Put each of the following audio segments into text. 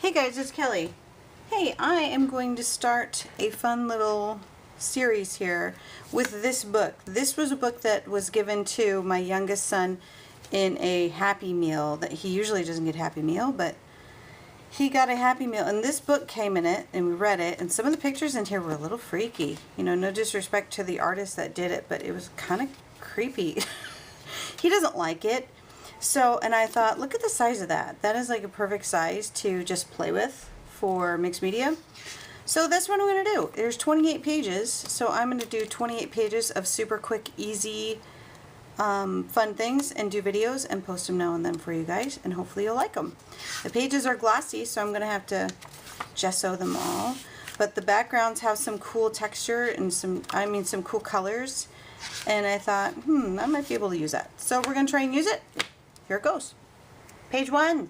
Hey guys, it's Kelly. Hey, I am going to start a fun little series here with this book. This was a book that was given to my youngest son in a Happy Meal. That he usually doesn't get Happy Meal, but he got a Happy Meal, and this book came in it, and we read it, and some of the pictures in here were a little freaky. You know, no disrespect to the artist that did it, but it was kind of creepy. He doesn't like it. So, and I thought, look at the size of that. That is like a perfect size to just play with for mixed media. So that's what I'm going to do. There's 28 pages, so I'm going to do 28 pages of super quick, easy, fun things, and do videos and post them now and then for you guys, and hopefully you'll like them. The pages are glossy, so I'm going to have to gesso them all, but the backgrounds have some cool texture and some cool colors, and I thought, I might be able to use that. So we're going to try and use it. Here it goes. Page 1.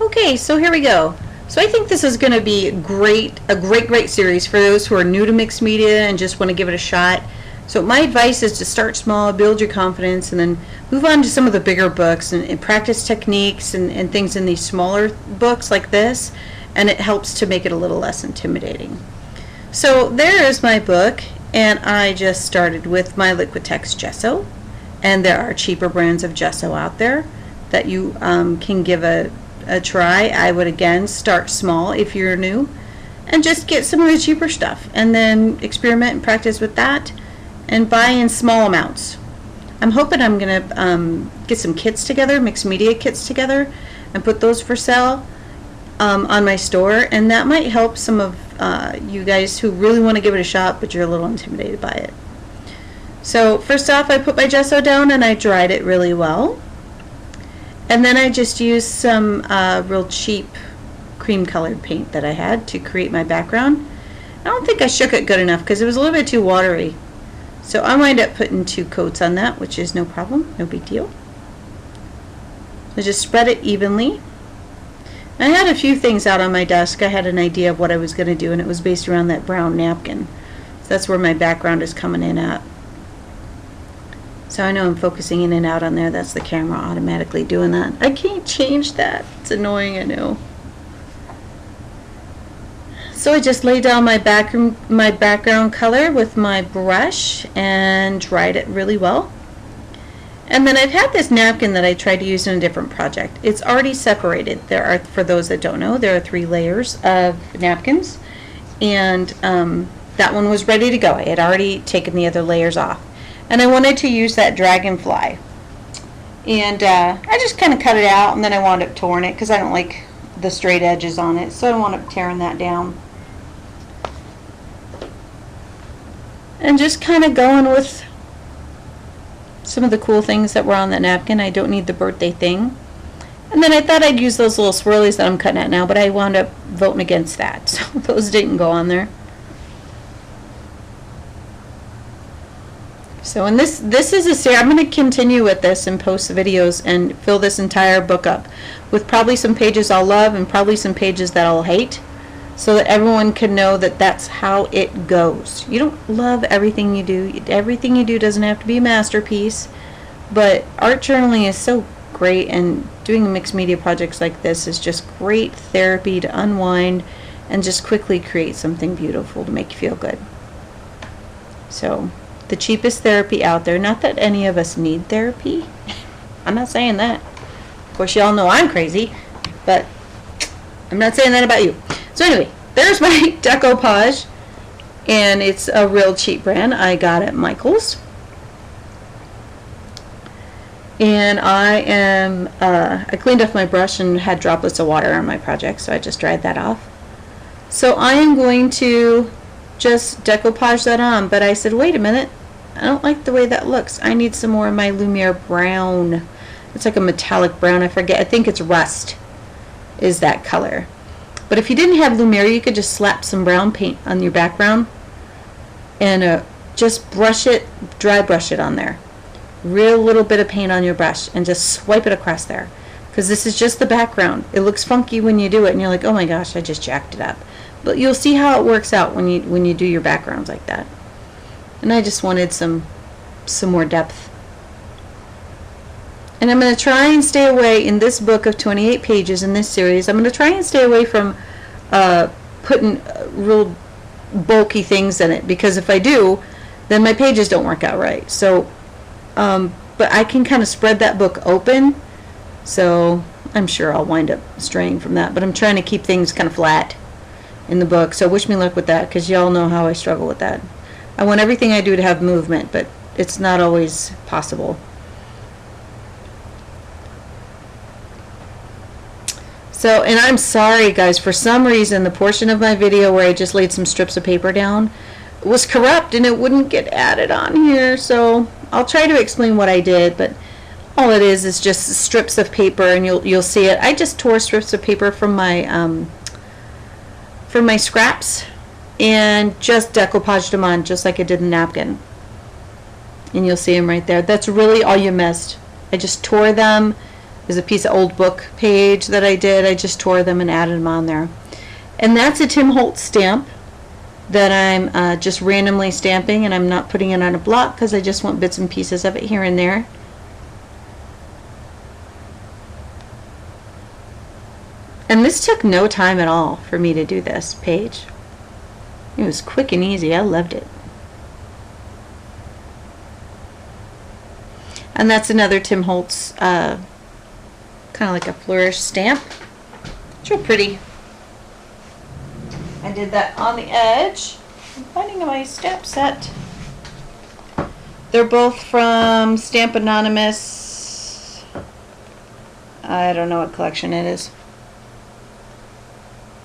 Okay, so here we go. So I think this is going to be a great series for those who are new to mixed media and just want to give it a shot. So my advice is to start small, build your confidence, and then move on to some of the bigger books and practice techniques and things in these smaller books like this, and it helps to make it a little less intimidating. So there is my book, and I just started with my Liquitex gesso. And there are cheaper brands of gesso out there that you can give a try. I would again start small if you're new and just get some of the cheaper stuff and then experiment and practice with that and buy in small amounts. I'm hoping I'm going to get some kits together, mixed media kits together, and put those for sale on my store, and that might help some of you guys who really want to give it a shot but you're a little intimidated by it. So first off, I put my gesso down and I dried it really well. And then I just used some real cheap cream colored paint that I had to create my background. I don't think I shook it good enough because it was a little bit too watery. So I wind up putting 2 coats on that, which is no problem, no big deal. So just spread it evenly. I had a few things out on my desk. I had an idea of what I was going to do, and it was based around that brown napkin. So that's where my background is coming in at. So I know I'm focusing in and out on there. That's the camera automatically doing that. I can't change that. It's annoying, I know. So I just laid down my background color with my brush and dried it really well. And then I've had this napkin that I tried to use in a different project. It's already separated. There are, for those that don't know, there are 3 layers of napkins. And that one was ready to go. I had already taken the other layers off. And I wanted to use that dragonfly. And I just kind of cut it out, and then I wound up torn it because I don't like the straight edges on it. So I wound up tearing that down. And just kind of going with some of the cool things that were on that napkin. I don't need the birthday thing. And then I thought I'd use those little swirlies that I'm cutting at now, but I wound up voting against that. So those didn't go on there. So in this is a series. I'm going to continue with this and post videos and fill this entire book up with probably some pages I'll love and probably some pages that I'll hate, so that everyone can know that that's how it goes. You don't love everything you do. Everything you do doesn't have to be a masterpiece, but art journaling is so great, and doing mixed media projects like this is just great therapy to unwind and just quickly create something beautiful to make you feel good. So the cheapest therapy out there. Not that any of us need therapy. I'm not saying that. Of course, you all know I'm crazy, but I'm not saying that about you. So anyway, there's my decoupage, and it's a real cheap brand I got at Michael's. And I cleaned off my brush and had droplets of water on my project, so I just dried that off. So I am going to just decoupage that on, but I said, wait a minute, I don't like the way that looks. I need some more of my Lumiere brown. It's like a metallic brown. I forget. I think it's rust is that color. But if you didn't have Lumiere, you could just slap some brown paint on your background and just brush it, dry brush it on there. Real little bit of paint on your brush and just swipe it across there. Because this is just the background. It looks funky when you do it and you're like, oh my gosh, I just jacked it up. But you'll see how it works out when you do your backgrounds like that. And I just wanted some more depth. And I'm going to try and stay away in this book of 28 pages in this series. I'm going to try and stay away from putting real bulky things in it, because if I do, then my pages don't work out right. So, but I can kind of spread that book open, so I'm sure I'll wind up straying from that. But I'm trying to keep things kind of flat in the book, so wish me luck with that, because y'all know how I struggle with that. I want everything I do to have movement, but it's not always possible. So, and I'm sorry guys, for some reason the portion of my video where I just laid some strips of paper down was corrupt and it wouldn't get added on here, so I'll try to explain what I did, but all it is just strips of paper, and you'll see it. I just tore strips of paper from my scraps and just decoupaged them on just like I did a napkin, and you'll see them right there. That's really all you missed. I just tore them. There's a piece of old book page that I did. I just tore them and added them on there. And that's a Tim Holtz stamp that I'm just randomly stamping, and I'm not putting it on a block because I just want bits and pieces of it here and there. And this took no time at all for me to do this page. It was quick and easy. I loved it. And that's another Tim Holtz kind of like a flourish stamp. It's real pretty. I did that on the edge. I'm finding my stamp set. They're both from Stamp Anonymous. I don't know what collection it is.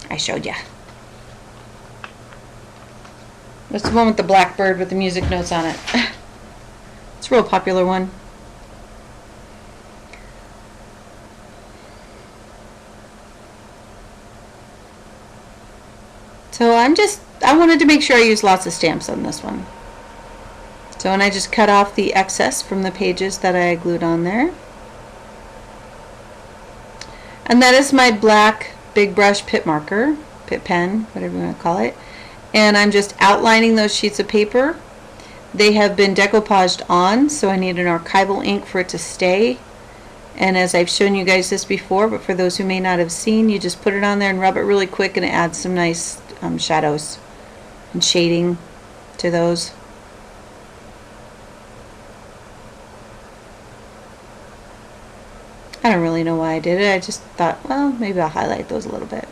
I showed ya. That's the one with the blackbird with the music notes on it. It's a real popular one. So I wanted to make sure I used lots of stamps on this one. So, and I just cut off the excess from the pages that I glued on there. And that is my black big brush pit marker, pit pen, whatever you want to call it. And I'm just outlining those sheets of paper. They have been decoupaged on, so I need an archival ink for it to stay. And as I've shown you guys this before, but for those who may not have seen, you just put it on there and rub it really quick, and it adds some nice shadows and shading to those. I don't really know why I did it. I just thought, well, maybe I'll highlight those a little bit.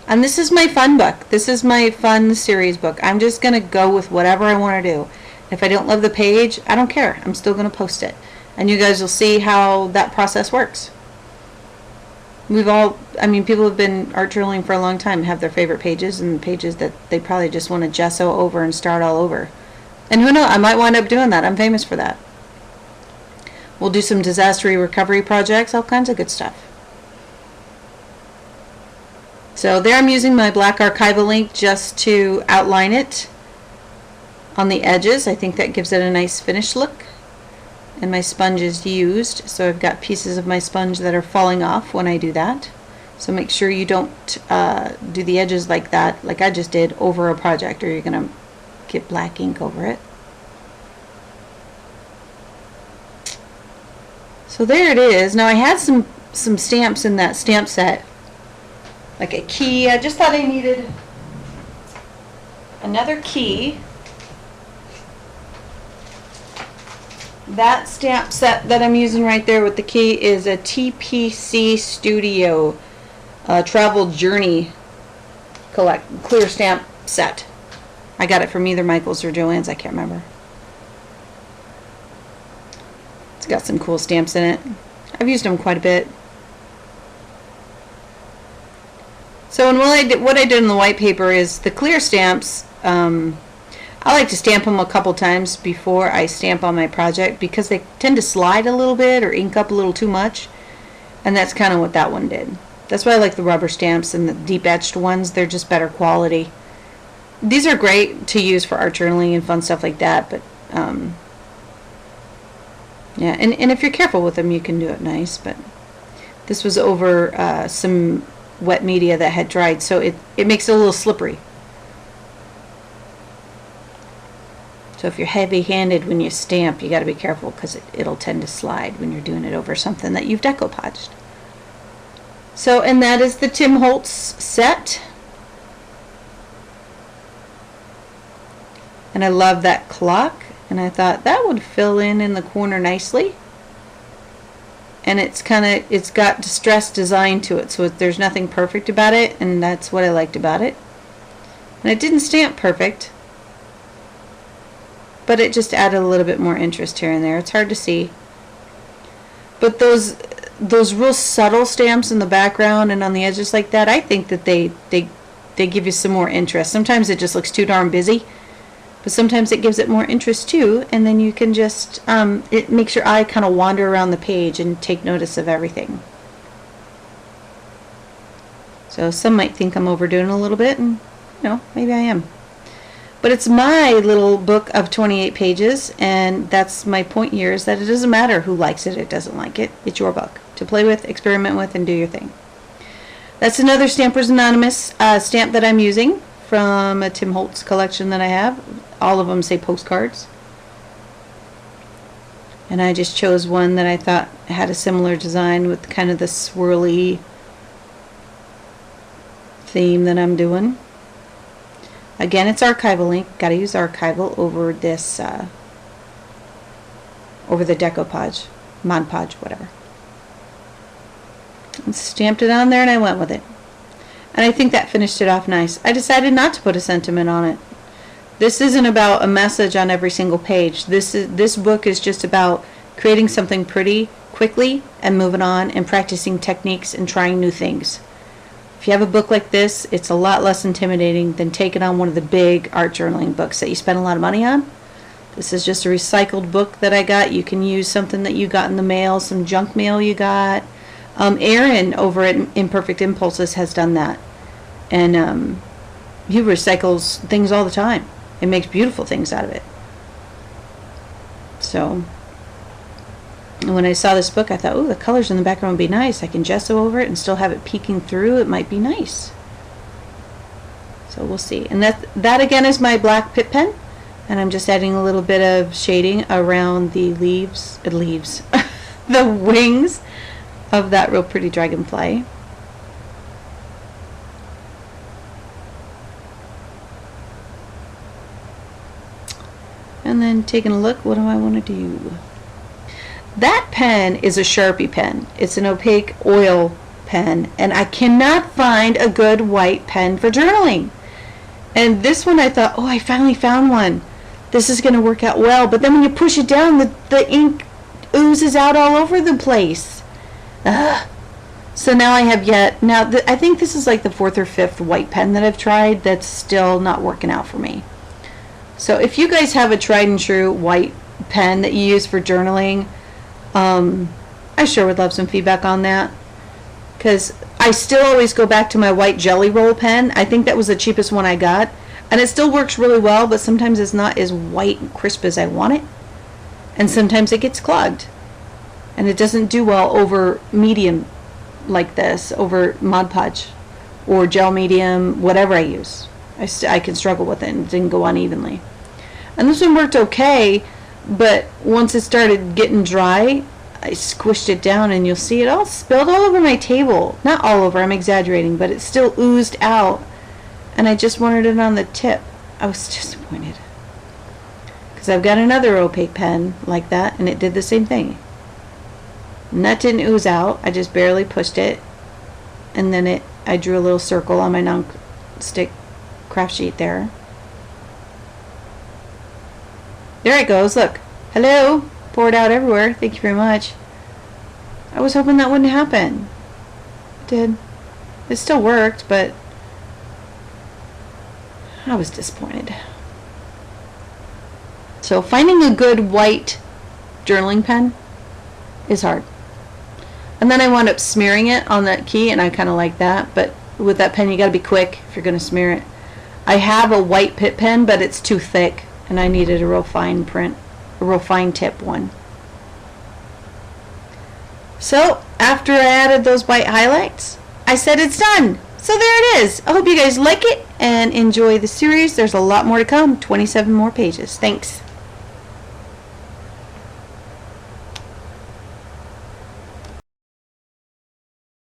And this is my fun book. This is my fun series book. I'm just going to go with whatever I want to do. If I don't love the page, I don't care. I'm still going to post it. And you guys will see how that process works. People have been art journaling for a long time, have their favorite pages, and pages that they probably just want to gesso over and start all over. And who knows, I might wind up doing that. I'm famous for that. We'll do some disaster recovery projects, all kinds of good stuff. So there I'm using my black archival ink just to outline it on the edges. I think that gives it a nice finished look. And my sponge is used, so I've got pieces of my sponge that are falling off when I do that. So make sure you don't do the edges like that, like I just did, over a project, or you're going to get black ink over it. So there it is. Now I had some stamps in that stamp set, like a key. I just thought I needed another key. That stamp set that I'm using right there with the key is a TPC Studio Travel Journey clear stamp set. I got it from either Michael's or Joann's, I can't remember. It's got some cool stamps in it. I've used them quite a bit. So, and what I did in the white paper is the clear stamps. I like to stamp them a couple times before I stamp on my project, because they tend to slide a little bit or ink up a little too much, and that's kind of what that one did. That's why I like the rubber stamps and the deep etched ones. They're just better quality. These are great to use for art journaling and fun stuff like that, but yeah, and if you're careful with them, you can do it nice. But this was over some wet media that had dried, so it makes it a little slippery. So if you're heavy-handed when you stamp, you got to be careful because it'll tend to slide when you're doing it over something that you've decoupaged. So, and that is the Tim Holtz set. And I love that clock, and I thought that would fill in the corner nicely. And it's got distressed design to it, so there's nothing perfect about it, and that's what I liked about it. And it didn't stamp perfect, but it just added a little bit more interest here and there. It's hard to see. But those real subtle stamps in the background and on the edges like that, I think that they give you some more interest. Sometimes it just looks too darn busy, but sometimes it gives it more interest too, and then you can just, it makes your eye kind of wander around the page and take notice of everything. So some might think I'm overdoing a little bit, and maybe I am. But it's my little book of 28 pages, and that's my point here, is that it doesn't matter who likes it or doesn't like it. It's your book to play with, experiment with, and do your thing. That's another Stampers Anonymous stamp that I'm using from a Tim Holtz collection that I have. All of them say postcards. And I just chose one that I thought had a similar design with kind of the swirly theme that I'm doing. Again, it's archival ink. Got to use archival over this, over the decoupage, Mod Podge, whatever. And stamped it on there, and I went with it. And I think that finished it off nice. I decided not to put a sentiment on it. This isn't about a message on every single page. This book is just about creating something pretty quickly and moving on and practicing techniques and trying new things. If you have a book like this, it's a lot less intimidating than taking on one of the big art journaling books that you spend a lot of money on. This is just a recycled book that I got. You can use something that you got in the mail, some junk mail you got. Aaron over at Imperfect Impulses has done that. And he recycles things all the time. It makes beautiful things out of it. So, when I saw this book, I thought, oh, the colors in the background would be nice. I can gesso over it and still have it peeking through. It might be nice. So we'll see. And that again is my black Pitt pen. And I'm just adding a little bit of shading around the leaves, the wings of that real pretty dragonfly. And then taking a look, what do I want to do? That pen is a Sharpie pen. It's an opaque oil pen, and I cannot find a good white pen for journaling. And this one I thought, oh, I finally found one. This is going to work out well. But then when you push it down, the ink oozes out all over the place. Ugh. So now I have I think this is like the 4th or 5th white pen that I've tried that's still not working out for me. So if you guys have a tried and true white pen that you use for journaling, I sure would love some feedback on that, because I still always go back to my white Jelly Roll pen. I think that was the cheapest one I got, and it still works really well, but sometimes it's not as white and crisp as I want it, and sometimes it gets clogged, and it doesn't do well over medium like this, over Mod Podge or gel medium, whatever I use. I can struggle with it, and it didn't go on evenly. And this one worked okay, but once it started getting dry, I squished it down, and you'll see it all spilled all over my table. Not all over, I'm exaggerating, but it still oozed out, and I just wanted it on the tip. I was disappointed, because I've got another opaque pen like that, and it did the same thing. And that didn't ooze out. I just barely pushed it, and then I drew a little circle on my non-stick craft sheet there. There it goes, look. Hello. Poured out everywhere. Thank you very much. I was hoping that wouldn't happen. It did. It still worked, but I was disappointed. So finding a good white journaling pen is hard. And then I wound up smearing it on that key, and I kind of like that, but with that pen you got to be quick if you're going to smear it. I have a white Pitt pen, but it's too thick, and I needed a real fine print, a real fine tip one. So after I added those white highlights, I said it's done. So there it is. I hope you guys like it and enjoy the series. There's a lot more to come, 27 more pages. Thanks.